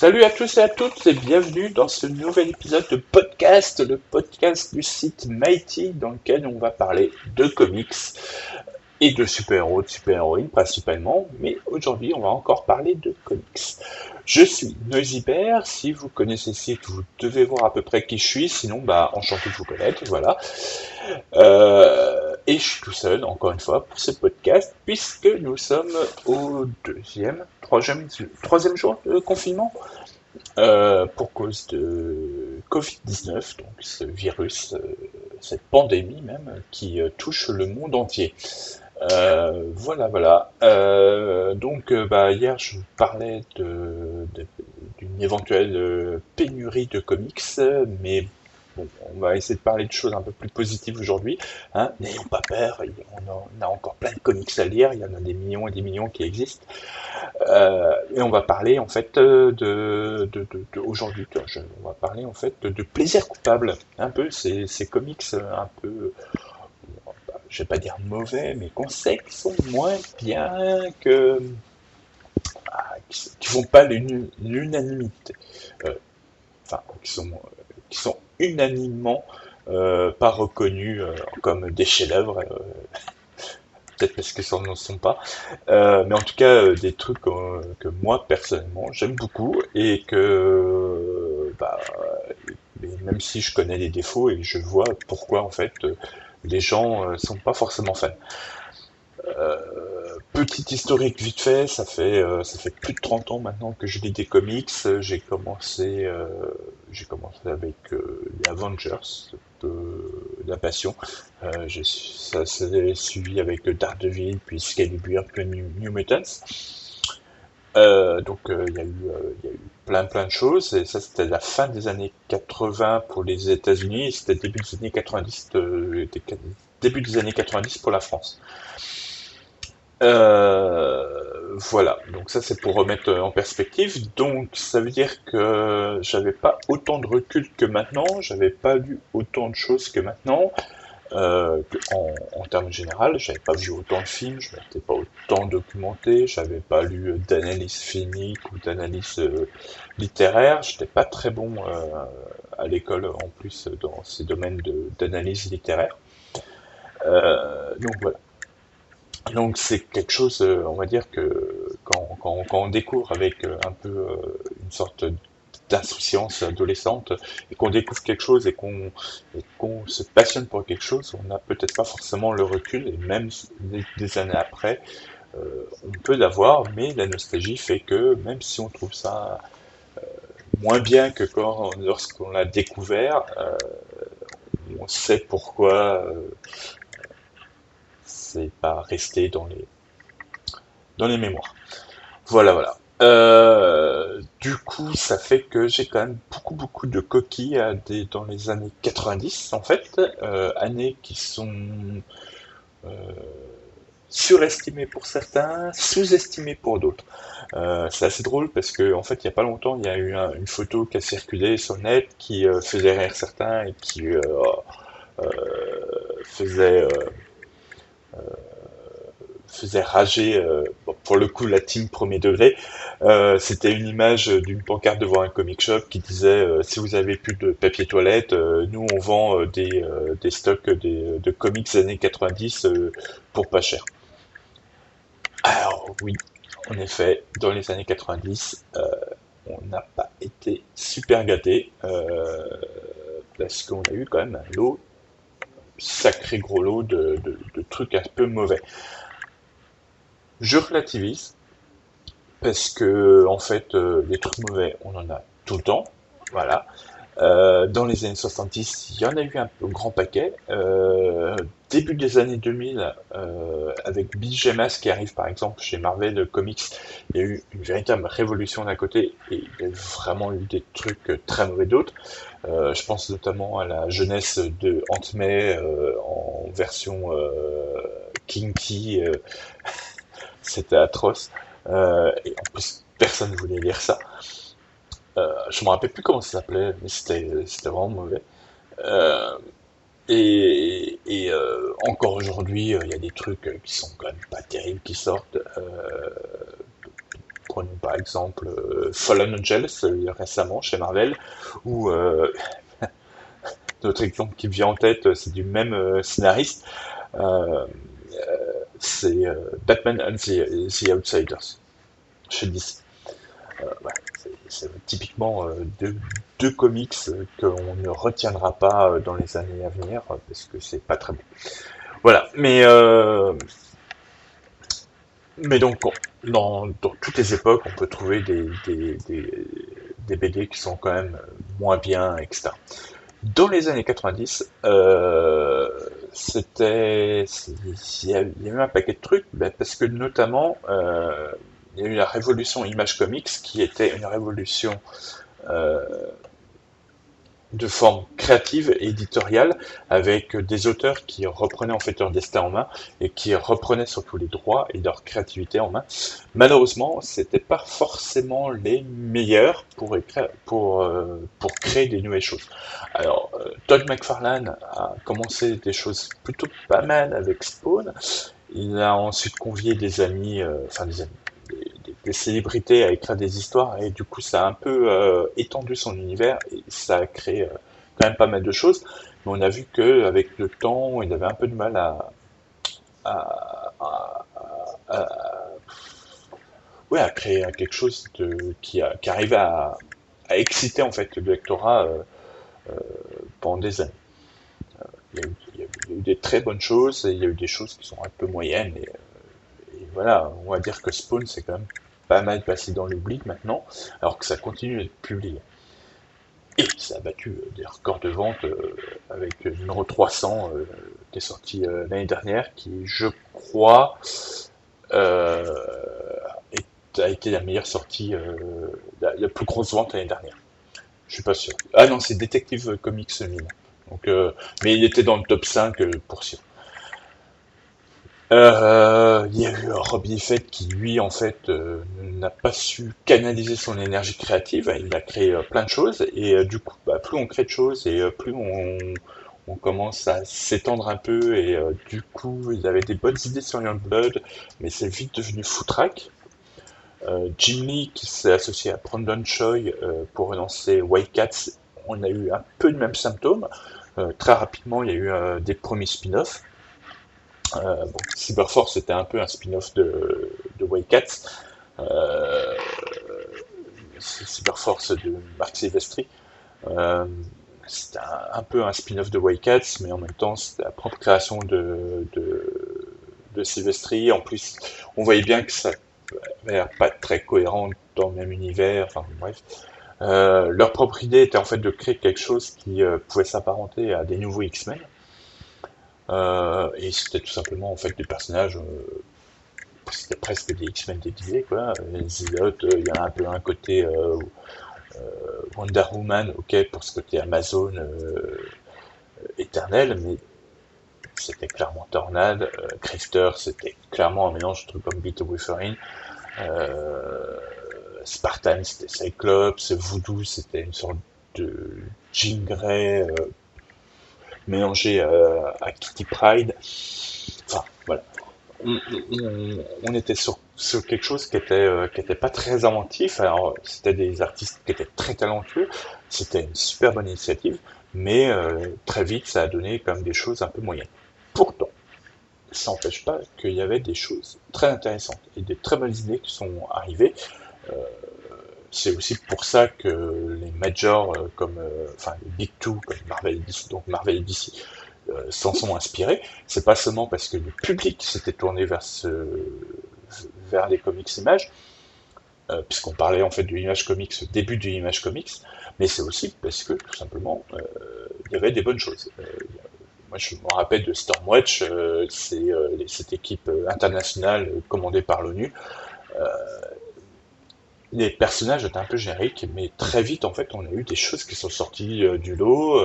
Salut à tous et à toutes et bienvenue dans ce nouvel épisode de podcast, le podcast du site Mighty dans lequel on va parler de comics et de super-héros, de super-héroïnes principalement, mais aujourd'hui on va encore parler de comics. Je suis Noisy Bear, si vous connaissez le site vous devez voir à peu près qui je suis, sinon enchanté de vous connaître, voilà. Et je suis tout seul, encore une fois, pour ce podcast, puisque nous sommes au troisième jour de confinement, pour cause de Covid-19, donc ce virus, cette pandémie même, qui touche le monde entier. Voilà. Hier, je vous parlais d'une éventuelle pénurie de comics, mais bon, on va essayer de parler de choses un peu plus positives aujourd'hui. Hein. N'ayons pas peur, on a encore plein de comics à lire, il y en a des millions et des millions qui existent. Et on va parler en fait aujourd'hui, on va parler en fait de plaisir coupable, un peu ces comics un peu, je vais pas dire mauvais, mais qu'on sait qu'ils sont moins bien que, qui font pas l'unanimité, euh, enfin qui sont unanimement pas reconnus comme des chefs-d'œuvre. Peut-être parce que ça n'en sont pas, mais en tout cas des trucs que moi personnellement j'aime beaucoup et que même si je connais les défauts et je vois pourquoi en fait les gens sont pas forcément fans. Petit historique vite fait, ça fait plus de 30 ans maintenant que je lis des comics. J'ai commencé avec les Avengers de la Passion. Ça s'est suivi avec Daredevil, puis Excalibur, puis New Mutants. Il y a eu plein de choses, et ça c'était la fin des années 80 pour les États-Unis, et c'était début des années 90, début des années 90 pour la France. Voilà, donc ça c'est pour remettre en perspective. Donc ça veut dire que j'avais pas autant de recul que maintenant, j'avais pas lu autant de choses que maintenant. En termes généraux, j'avais pas vu autant de films, je m'étais pas autant documenté, j'avais pas lu d'analyse filmique ou d'analyse littéraire, j'étais pas très bon à l'école en plus dans ces domaines d'analyse littéraire. Donc voilà. Donc c'est quelque chose, on va dire que quand on découvre avec un peu une sorte d'insouciance adolescente et qu'on découvre quelque chose et qu'on se passionne pour quelque chose, on n'a peut-être pas forcément le recul et même des années après, on peut l'avoir, mais la nostalgie fait que même si on trouve ça moins bien que lorsqu'on l'a découvert, on sait pourquoi c'est pas resté dans les mémoires. Voilà. Du coup, ça fait que j'ai quand même beaucoup de coquilles dans les années 90, en fait, années qui sont euh, surestimées pour certains, sous-estimées pour d'autres. C'est assez drôle parce que, en fait, il y a pas longtemps, il y a eu une photo qui a circulé sur le net qui faisait rire certains et qui euh, faisait faisait rager, bon, pour le coup, la team premier degré. C'était une image d'une pancarte devant un comic shop qui disait si vous avez plus de papier toilette, nous on vend des stocks de comics années 90 pour pas cher. Alors oui, en effet, dans les années 90, on n'a pas été super gâtés parce qu'on a eu quand même un lot, sacré gros lot de trucs un peu mauvais. Je relativise, parce que en fait les trucs mauvais on en a tout le temps, voilà. Dans les années 70 il y en a eu un grand paquet. Début des années 2000 avec BJMS qui arrive par exemple chez Marvel Comics, il y a eu une véritable révolution d'un côté et il y a vraiment eu des trucs très mauvais d'autres. Je pense notamment à la jeunesse de Aunt May en version kinky, c'était atroce. Et en plus, personne ne voulait lire ça. Je me rappelle plus comment ça s'appelait, mais c'était vraiment mauvais. Euh, Encore aujourd'hui, il y a des trucs qui sont quand même pas terribles qui sortent. Prenons par exemple Fallen Angels récemment chez Marvel, ou notre exemple qui me vient en tête, c'est du même scénariste, euh, c'est Batman and the Outsiders chez DC. Voilà, c'est typiquement deux comics qu'on ne retiendra pas dans les années à venir parce que c'est pas très bon. Voilà, mais donc dans toutes les époques, on peut trouver des BD qui sont quand même moins bien, etc. Dans les années 90, il y a eu un paquet de trucs, parce que notamment, il y a eu la révolution Image Comics, qui était une révolution euh, de forme créative et éditoriale, avec des auteurs qui reprenaient en fait leur destin en main et qui reprenaient surtout les droits et leur créativité en main. Malheureusement, c'était pas forcément les meilleurs pour créer des nouvelles choses. Alors, Todd McFarlane a commencé des choses plutôt pas mal avec Spawn. Il a ensuite convié des amis, enfin des amis, des célébrités à écrire des histoires et du coup ça a un peu étendu son univers et ça a créé quand même pas mal de choses. Mais on a vu que avec le temps, il avait un peu de mal à, à, à- ouais, à créer quelque chose qui arrivait à exciter en fait le lectorat pendant des années. Il y a eu des très bonnes choses et il y a eu des choses qui sont un peu moyennes et voilà, on va dire que Spawn c'est quand même pas mal passé dans l'oubli maintenant, alors que ça continue d'être publié. Et ça a battu des records de vente avec le numéro 300 qui est sorti l'année dernière, qui, je crois, euh, a été la meilleure sortie, la plus grosse vente l'année dernière. Je suis pas sûr. Ah non, c'est Detective Comics 1000. Donc, mais il était dans le top 5 pour sûr. Il y a eu Rob Liefeld qui, lui, en fait, n'a pas su canaliser son énergie créative. Il a créé plein de choses et du coup, plus on crée de choses et plus on commence à s'étendre un peu et du coup, il avait des bonnes idées sur Youngblood, mais c'est vite devenu foutraque. Jim Lee qui s'est associé à Brandon Choi pour relancer Wildcats, on a eu un peu de même symptôme. Très rapidement, il y a eu des premiers spin-offs. Bon, Cyberforce était un peu un spin-off de Wildcats. Euh, Cyberforce de Marc Silvestri. Euh, c'était un peu un spin-off de Wildcats, mais en même temps, c'était la propre création de Silvestri. En plus, on voyait bien que ça avait l'air pas très cohérent dans le même univers. Enfin, bref. Leur propre idée était en fait de créer quelque chose qui pouvait s'apparenter à des nouveaux X-Men. Et c'était tout simplement en fait des personnages, c'était presque des X-Men déguisés quoi. Zilot, il y en a un peu un côté Wonder Woman, ok, pour ce côté Amazon éternel, mais c'était clairement Tornade. Crifter, c'était clairement un mélange de trucs comme Beat Wyvern. Euh, Spartan, c'était Cyclops. Voodoo, c'était une sorte de Jean Grey mélangé à Kitty Pryde. Enfin, voilà. On était sur quelque chose qui était pas très inventif. Alors, c'était des artistes qui étaient très talentueux. C'était une super bonne initiative, mais très vite, ça a donné quand même des choses un peu moyennes. Pourtant, ça n'empêche pas qu'il y avait des choses très intéressantes et des très bonnes idées qui sont arrivées. Euh, c'est aussi pour ça que les majors enfin les Big Two comme Marvel et DC, donc Marvel et DC, s'en sont inspirés. C'est pas seulement parce que le public s'était tourné vers les comics images, puisqu'on parlait en fait du Image Comics, début du Image Comics, mais c'est aussi parce que tout simplement il y avait des bonnes choses. Moi, je me rappelle de Stormwatch, c'est cette équipe internationale commandée par l'ONU. Euh, les personnages étaient un peu génériques, mais très vite, en fait, on a eu des choses qui sont sorties du lot,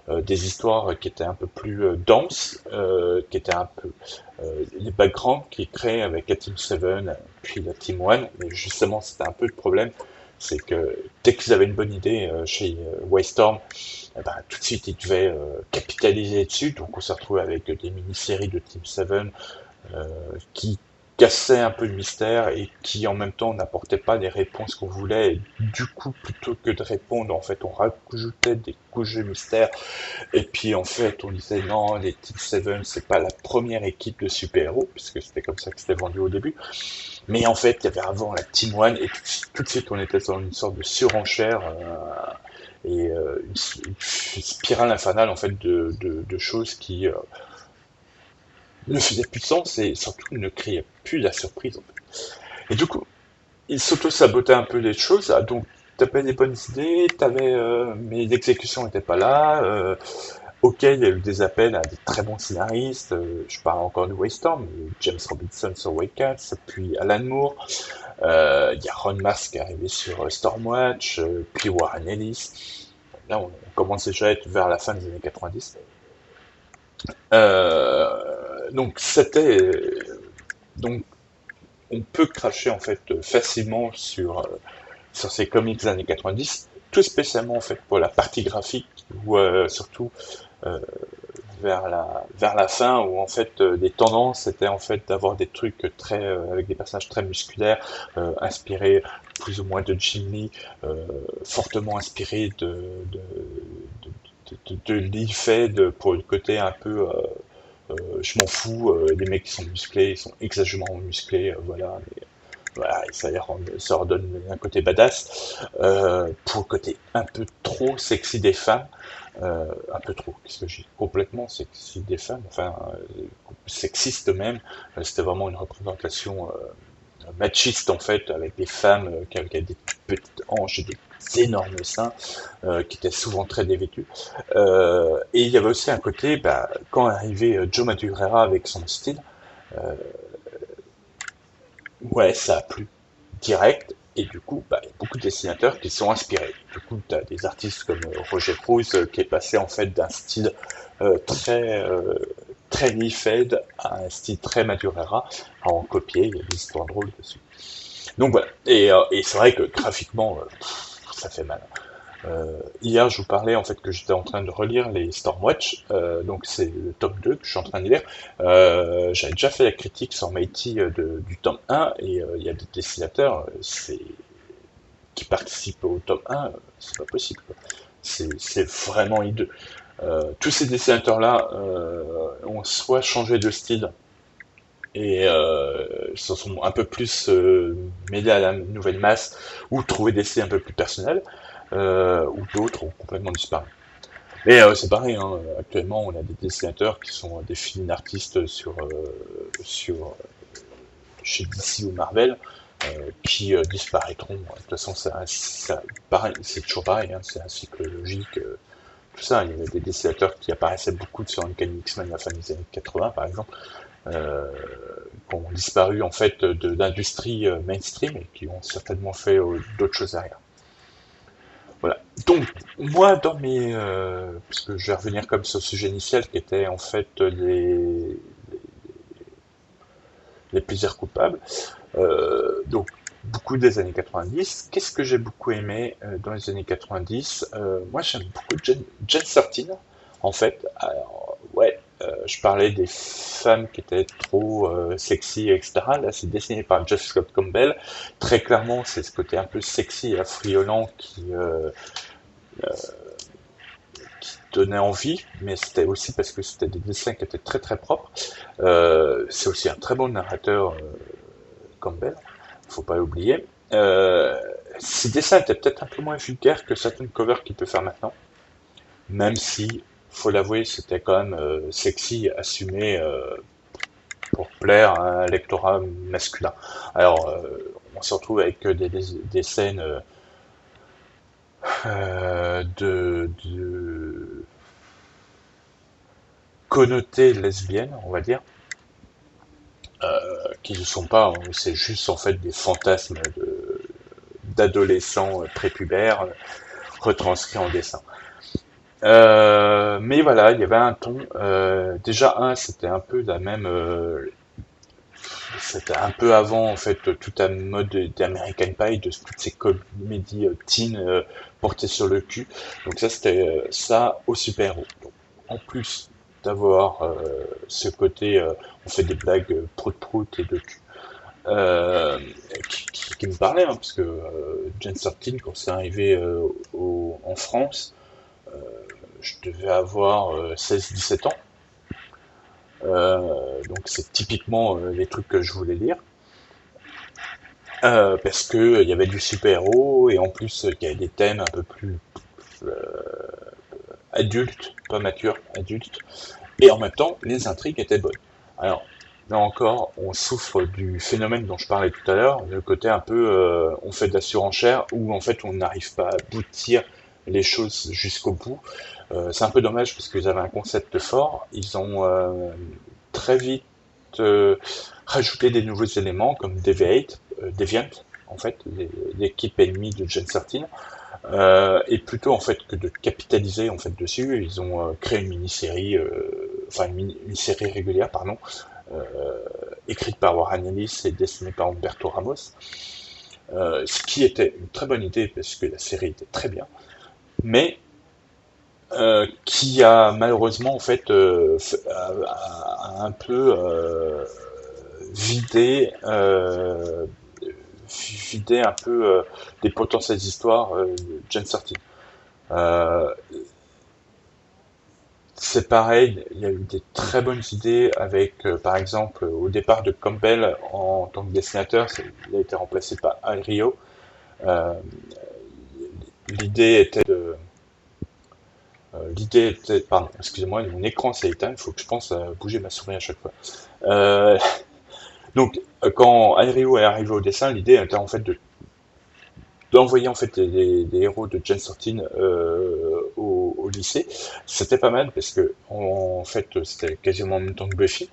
des histoires qui étaient un peu plus denses, qui étaient un peu les backgrounds qui créaient avec la Team 7 puis la Team 1, mais justement, c'était un peu le problème, c'est que dès qu'ils avaient une bonne idée chez Wildstorm, eh ben, tout de suite, ils devaient capitaliser dessus, donc on s'est retrouvé avec des mini-séries de Team 7 qui cassait un peu le mystère et qui en même temps n'apportait pas les réponses qu'on voulait. Et du coup, plutôt que de répondre, en fait, on rajoutait des couches de mystère. Et puis en fait, on disait non, les Team 7, c'est pas la première équipe de super-héros, puisque c'était comme ça que c'était vendu au début. Mais en fait, il y avait avant la Team One, et tout de suite, on était dans une sorte de surenchère et une spirale infernale en fait de choses qui ne faisaient plus de sens et surtout ne créaient plus la surprise. En fait. Et du coup, il s'auto-sabotait un peu les choses, donc t'avais des bonnes idées, mais l'exécution n'était pas là. Ok, il y a eu des appels à des très bons scénaristes. Je parle encore de Waystorm, James Robinson sur Wildcats, puis Alan Moore. Il y a Ron Mars qui est arrivé sur Stormwatch, puis Warren Ellis. Là, on commence déjà à être vers la fin des années 90. Donc, donc, on peut cracher en fait facilement sur ces comics des années 90, tout spécialement en fait pour la partie graphique ou surtout euh, vers la fin où en fait les tendances c'était en fait d'avoir des trucs très avec des personnages très musculaires, inspirés plus ou moins de Jim Lee, fortement inspirés de Lee Fed pour le côté un peu je m'en fous, les mecs qui sont musclés, ils sont exagérément musclés, voilà, mais voilà, ça leur donne un côté badass. Pour le côté un peu trop sexy des femmes, un peu trop, qu'est-ce que j'ai complètement sexy des femmes, enfin sexiste même, c'était vraiment une représentation machiste en fait, avec des femmes qui avaient des toutes petites hanches et des énormes seins, qui étaient souvent très dévêtus. Et il y avait aussi un côté, bah, quand arrivait Joe Madureira avec son style, euh, ouais, ça a plu direct, et du coup, bah, il y a beaucoup de dessinateurs qui sont inspirés. Du coup, tu as des artistes comme Roger Cruz qui est passé en fait d'un style très très Lee-Fed à un style très Madureira, à en copier, il y a des histoires drôles dessus. Donc voilà, et c'est vrai que graphiquement, ça fait mal. Hier, je vous parlais en fait que j'étais en train de relire les Stormwatch, donc c'est le tome 2 que je suis en train de lire. J'avais déjà fait la critique sur Mighty du tome 1, et il y a des dessinateurs qui participent au tome 1, c'est pas possible. Quoi. C'est vraiment hideux. Tous ces dessinateurs-là ont soit changé de style et se sont un peu plus mêlés à la nouvelle masse, ou trouvé des styles un peu plus personnels, ou d'autres ont complètement disparu. Mais c'est pareil, hein, actuellement on a des dessinateurs qui sont des fill artistes sur chez DC ou Marvel, qui disparaîtront. De toute façon, pareil, c'est toujours pareil, hein, c'est un cycle logique. Tout ça, il y avait des dessinateurs qui apparaissaient beaucoup sur Uncanny X-Men à la fin des années 80, par exemple, euh, qui ont disparu en fait de l'industrie mainstream et qui ont certainement fait d'autres choses derrière. Voilà. Donc, moi, parce que je vais revenir comme sur le sujet initial, qui était en fait les plaisirs coupables, donc beaucoup des années 90. Qu'est-ce que j'ai beaucoup aimé dans les années 90? Moi, j'aime beaucoup Jen 13, en fait. Alors, ouais, je parlais des femmes qui étaient trop sexy, etc. Là, c'est dessiné par Jeff Scott Campbell. Très clairement, c'est ce côté un peu sexy et affriolant qui donnait envie, mais c'était aussi parce que c'était des dessins qui étaient très très propres. C'est aussi un très bon narrateur, Campbell, faut pas l'oublier. Ses dessins étaient peut-être un peu moins vulgaires que certaines covers qu'il peut faire maintenant, même si, faut l'avouer, c'était quand même sexy, assumé pour plaire à un lectorat masculin. Alors, on se retrouve avec des scènes de connotées lesbiennes, on va dire, qui ne sont pas, c'est juste en fait des fantasmes d'adolescents prépubères retranscrits en dessin. Mais voilà, il y avait un ton. Déjà c'était un peu la même. C'était un peu avant en fait toute la mode d'American Pie, de toutes ces comédies teen portées sur le cul. Donc ça c'était ça au super-héros. Donc, en plus d'avoir ce côté, on fait des blagues prout prout et de cul. euh, qui me parlait, hein, parce que Gen 13, quand c'est arrivé en France, je devais avoir 16-17 ans. Donc c'est typiquement les trucs que je voulais lire. Parce que il y avait du super-héros et en plus il y avait des thèmes un peu plus euh, adultes, pas matures, adultes. Et en même temps, les intrigues étaient bonnes. Alors, là encore, on souffre du phénomène dont je parlais tout à l'heure, le côté un peu, on fait de la surenchère, où en fait on n'arrive pas à aboutir les choses jusqu'au bout. C'est un peu dommage parce qu'ils avaient un concept fort. Ils ont très vite rajouté des nouveaux éléments comme Deviant, en fait, l'équipe ennemie de Gen 13. Et plutôt en fait que de capitaliser en fait dessus, ils ont créé une mini-série, une série régulière, pardon, euh, écrite par Warren Ellis et dessinée par Humberto Ramos, ce qui était une très bonne idée parce que la série était très bien, mais qui a malheureusement en fait a un peu vidé vidé un peu des potentielles histoires de Gen 13. Euh, c'est pareil, il y a eu des très bonnes idées avec, par exemple, au départ de Campbell en tant que dessinateur, il a été remplacé par Al Rio. Euh, l'idée était de, pardon, excusez-moi, mon écran s'est éteint, il faut que je pense à bouger ma souris à chaque fois. Euh, donc, quand Al Rio est arrivé au dessin, l'idée était en fait d'envoyer en fait des héros de Gen 13 au lycée. C'était pas mal parce que en fait c'était quasiment en même temps que Buffy.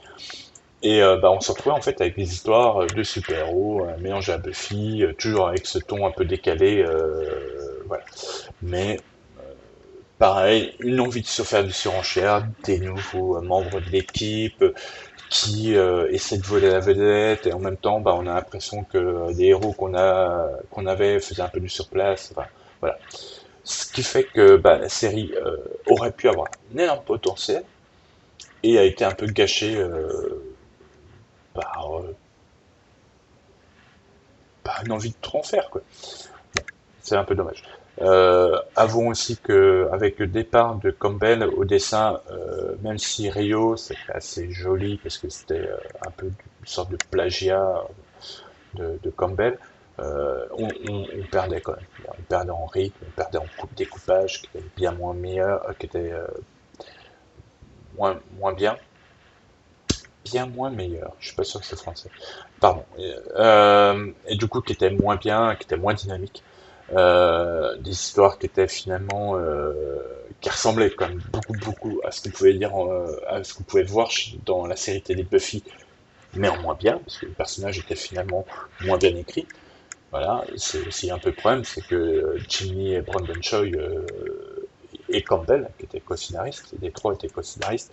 Et on se retrouvait en fait avec des histoires de super-héros mélangés à Buffy, toujours avec ce ton un peu décalé, voilà. Mais pareil, une envie de se faire du surenchère, des nouveaux membres de l'équipe qui essaient de voler la vedette, et en même temps, on a l'impression que les héros qu'on avait faisaient un peu du surplace. Enfin, voilà. Ce qui fait que la série aurait pu avoir un énorme potentiel et a été un peu gâchée par, une envie de trop en faire, quoi. C'est un peu dommage. Avouons aussi que avec le départ de Campbell au dessin, même si Rio c'était assez joli parce que c'était un peu une sorte de plagiat de Campbell, on perdait quand même. On perdait en rythme, on perdait en découpage qui était bien moins meilleur, qui était moins bien, bien moins meilleur. Je suis pas sûr que c'est français. Pardon. Et du coup, qui était moins bien, qui était moins dynamique. Des histoires qui étaient finalement qui ressemblaient quand même beaucoup à ce qu'on pouvait lire à ce qu'on pouvait voir dans la série télé Buffy, mais en moins bien parce que le personnage était finalement moins bien écrit. Voilà, c'est aussi un peu le problème, c'est que Jimmy et Brandon Choi et Campbell, qui étaient co-scénaristes, les trois étaient co-scénaristes,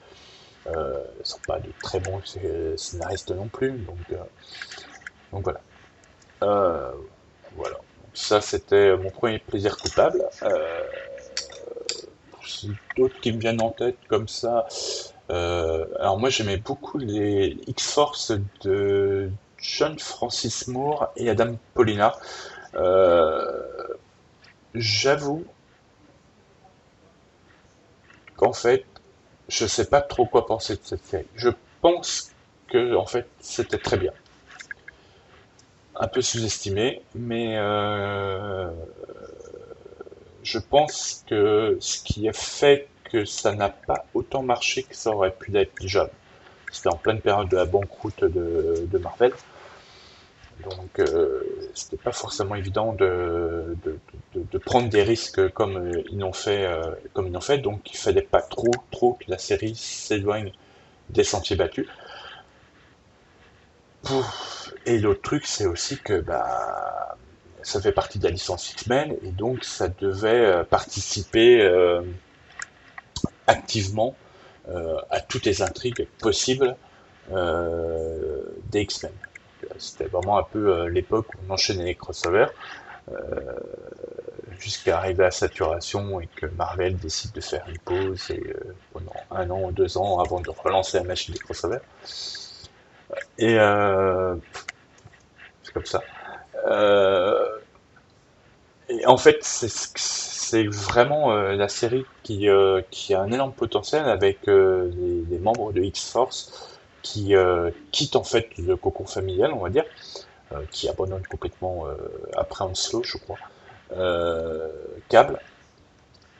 ne sont pas de très bons scénaristes non plus, donc voilà. Euh, voilà. Ça, c'était mon premier plaisir coupable. D'autres qui me viennent en tête comme ça. Alors moi, j'aimais beaucoup les X-Force de John Francis Moore et Adam Paulina. Euh, J'avoue qu'en fait, je sais pas trop quoi penser de cette série. Je pense que en fait, c'était très bien. Un peu sous-estimé, mais je pense que ce qui a fait que ça n'a pas autant marché que ça aurait pu l'être déjà. C'était en pleine période de la banqueroute de Marvel, donc c'était pas forcément évident de prendre des risques comme comme ils l'ont fait. Donc il fallait pas trop que la série s'éloigne des sentiers battus. Et l'autre truc, c'est aussi que ça fait partie de la licence X-Men et donc ça devait participer activement à toutes les intrigues possibles des X-Men. C'était vraiment un peu l'époque où on enchaînait les crossovers jusqu'à arriver à saturation et que Marvel décide de faire une pause pendant 1 an ou 2 ans avant de relancer la machine des crossovers. Et c'est comme ça. Euh, et en fait, c'est vraiment la série qui a un énorme potentiel avec les membres de X-Force qui quittent en fait le cocon familial, on va dire, qui abandonnent complètement après Henslow, je crois, euh, Cable,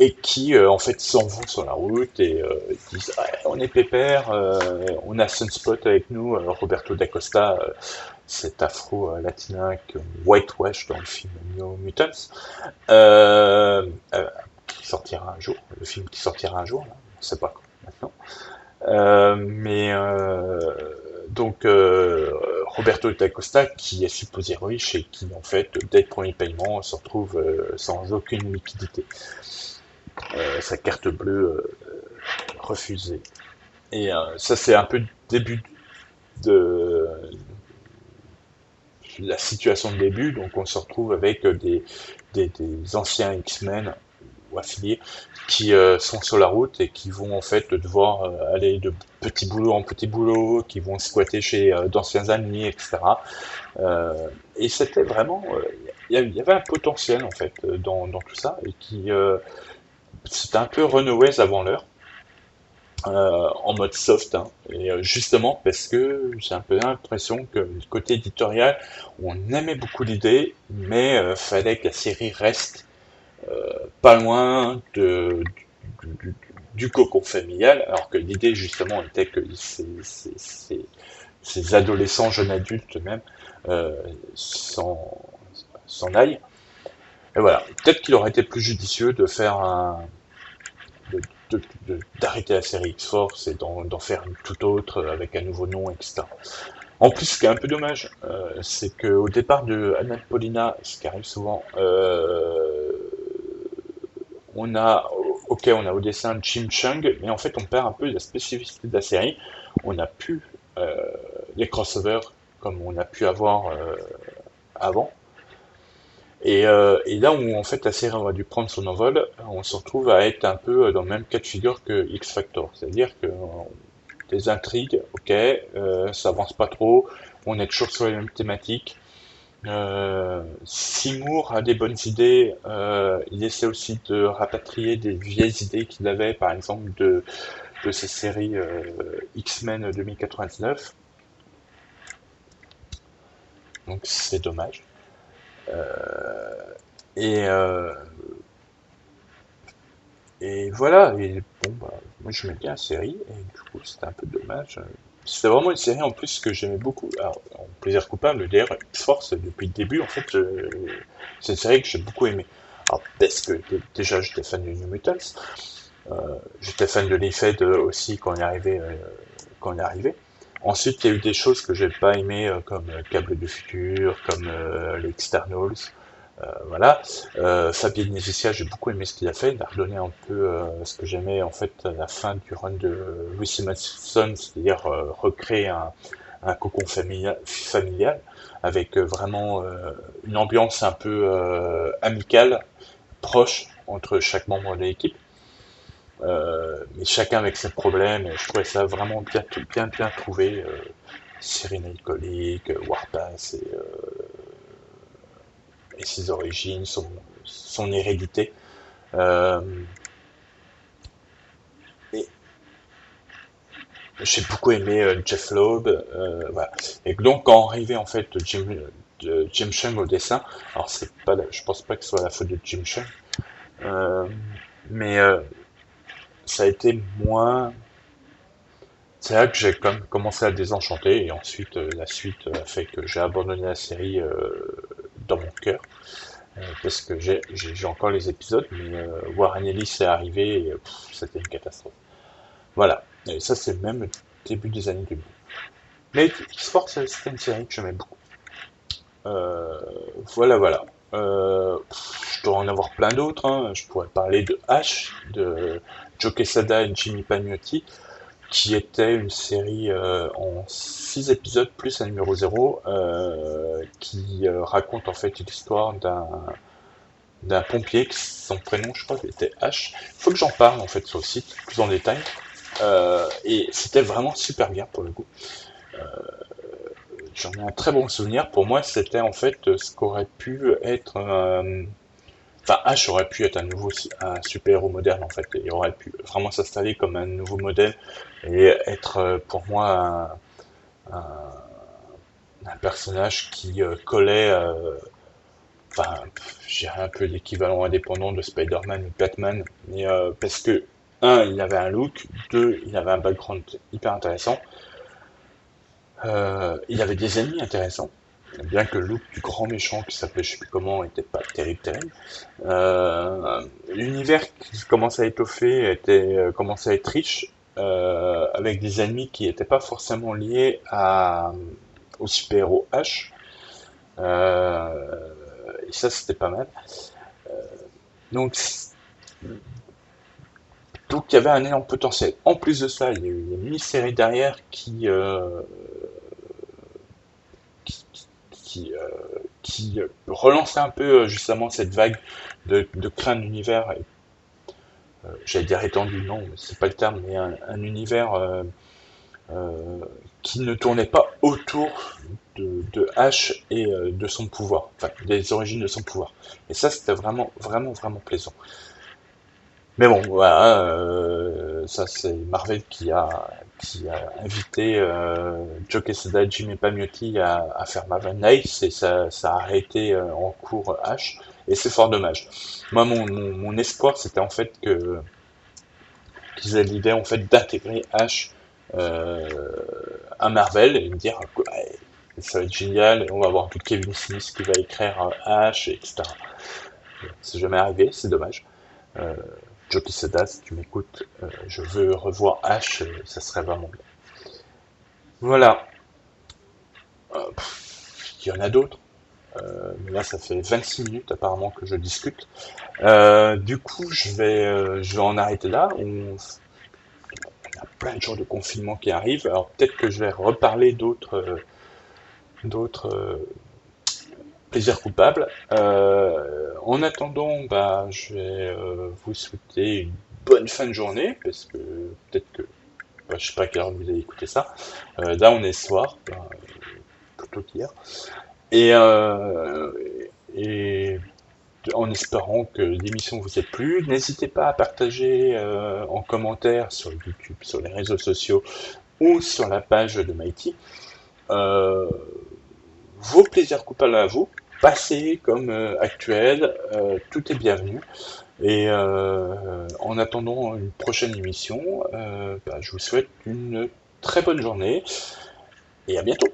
et qui en fait s'en vont sur la route et disent ah, on est pépère, on a Sunspot avec nous, Roberto da Costa, cet afro-latin whitewash dans le film New Mutants, euh, euh, qui sortira un jour, le film qui sortira un jour, là, on sait pas quand, maintenant. Donc Roberto da Costa qui est supposé riche et qui en fait dès le premier paiement se retrouve sans aucune liquidité, sa carte bleue refusée. Et ça c'est un peu le début de la situation de début, donc on se retrouve avec des anciens X-Men ou affiliés qui sont sur la route et qui vont en fait devoir aller de petit boulot en petit boulot, qui vont squatter chez d'anciens amis, etc. Et c'était vraiment, il y avait un potentiel en fait dans tout ça et qui c'était un peu Runaways avant l'heure. En mode soft, hein. Et justement parce que j'ai un peu l'impression que du côté éditorial, on aimait beaucoup l'idée, mais fallait que la série reste pas loin du cocon familial, alors que l'idée justement était que ces adolescents, jeunes adultes même, euh, s'en s'en aillent. Et voilà, peut-être qu'il aurait été plus judicieux de faire d'arrêter la série X-Force et d'en faire une toute autre avec un nouveau nom, etc. En plus, ce qui est un peu dommage, c'est qu'au départ de Anna Paulina, ce qui arrive souvent, on a, ok, on a au dessin Jim Chung, mais en fait, on perd un peu la spécificité de la série. On n'a plus les crossovers comme on a pu avoir avant. Et là où en fait la série aurait dû prendre son envol, on se retrouve à être un peu dans le même cas de figure que X Factor. C'est-à-dire que des intrigues, ok, ça avance pas trop, on est toujours sur les mêmes thématiques. Seymour a des bonnes idées, il essaie aussi de rapatrier des vieilles idées qu'il avait, par exemple de ces séries X-Men 2099, donc c'est dommage. Et, euh, et voilà, et bon, bah, moi j'aimais bien la série, et du coup c'était un peu dommage. C'était vraiment une série en plus que j'aimais beaucoup. Alors, en plaisir coupable, d'ailleurs, X-Force, depuis le début, en fait, c'est une série que j'ai beaucoup aimée. Alors, parce que déjà j'étais fan de New Mutants, j'étais fan de l'Ifed aussi quand il est arrivé. Ensuite, il y a eu des choses que j'ai pas aimées, comme Câble du Futur, comme les Externals. Voilà. Fabien Nevesia, j'ai beaucoup aimé ce qu'il a fait. Il a redonné un peu ce que j'aimais en fait à la fin du run de Louis Simonson, c'est-à-dire recréer un cocon familial avec vraiment une ambiance un peu amicale, proche entre chaque membre de l'équipe. Mais chacun avec ses problèmes, et je trouvais ça vraiment bien trouvé. Cyril alcoolique, Warpath et ses origines, son hérédité. Euh, et j'ai beaucoup aimé Jeff Loeb, voilà. Et donc quand arrivait en fait Jim Chung au dessin, alors c'est pas, je pense pas que ce soit la faute de Jim Chung, euh, mais ça a été moins. C'est là que j'ai quand même commencé à désenchanter et ensuite la suite a fait que j'ai abandonné la série dans mon cœur. Parce que j'ai encore les épisodes, mais Warren Ellis est arrivé et c'était une catastrophe. Voilà. Et ça, c'est même début des années 2000. Mais X-Force, c'était une série que j'aimais beaucoup. Euh, voilà. Je dois en avoir plein d'autres, hein. Je pourrais parler de H, de Joe Quesada et Jimmy Pagnotti, qui était une série en 6 épisodes plus un numéro 0, qui raconte en fait l'histoire d'un pompier, qui son prénom je crois était H. Il faut que j'en parle en fait sur le site, plus en détail. Et c'était vraiment super bien pour le coup. j'en ai un très bon souvenir. Pour moi, c'était en fait ce qu'aurait pu être enfin, Ash aurait pu être un super-héros moderne en fait. Il aurait pu vraiment s'installer comme un nouveau modèle et être pour moi un personnage qui collait, enfin, je dirais un peu l'équivalent indépendant de Spider-Man ou de Batman, mais parce que un, il avait un look, deux, il avait un background hyper intéressant, il avait des ennemis intéressants. Bien que le look du grand méchant qui s'appelait je sais plus comment était pas terrible. L'univers qui commençait à étoffer commençait à être riche, avec des ennemis qui n'étaient pas forcément liés au super-héros H. Et ça, c'était pas mal. Donc, donc il y avait un énorme potentiel. En plus de ça, il y a eu une mini-série derrière qui relançait un peu justement cette vague de créer un univers, j'allais dire étendu, non, c'est pas le terme, mais un univers euh, qui ne tournait pas autour de H et de son pouvoir, enfin des origines de son pouvoir. Et ça, c'était vraiment, vraiment, vraiment plaisant. Mais bon, voilà, ça c'est Marvel qui a invité Joe Quesada, Jimmy Palmiotti à faire Marvel Knights et ça a arrêté en cours H et c'est fort dommage. Moi, mon espoir, c'était en fait qu'ils aient l'idée en fait d'intégrer H euh, à Marvel et me dire ouais, ça va être génial, on va voir tout Kevin Smith qui va écrire H, etc. C'est jamais arrivé, c'est dommage. Euh, Joe Quesada, si tu m'écoutes, je veux revoir H, ça serait vraiment bien. Voilà. Il y en a d'autres. Mais là, ça fait 26 minutes apparemment que je discute. Du coup, je vais en arrêter là. On a plein de jours de confinement qui arrivent. Alors peut-être que je vais reparler d'autres plaisirs coupables. En attendant, bah, je vais vous souhaiter une bonne fin de journée parce que peut-être que bah, je sais pas à quelle heure vous allez écouter ça. Là, on est soir, bah, plutôt qu'hier. Et, euh, et en espérant que l'émission vous ait plu, n'hésitez pas à partager en commentaire sur YouTube, sur les réseaux sociaux ou sur la page de Mighty euh, vos plaisirs coupables à vous, passés comme actuels, tout est bienvenu. Et en attendant une prochaine émission, bah, je vous souhaite une très bonne journée et à bientôt.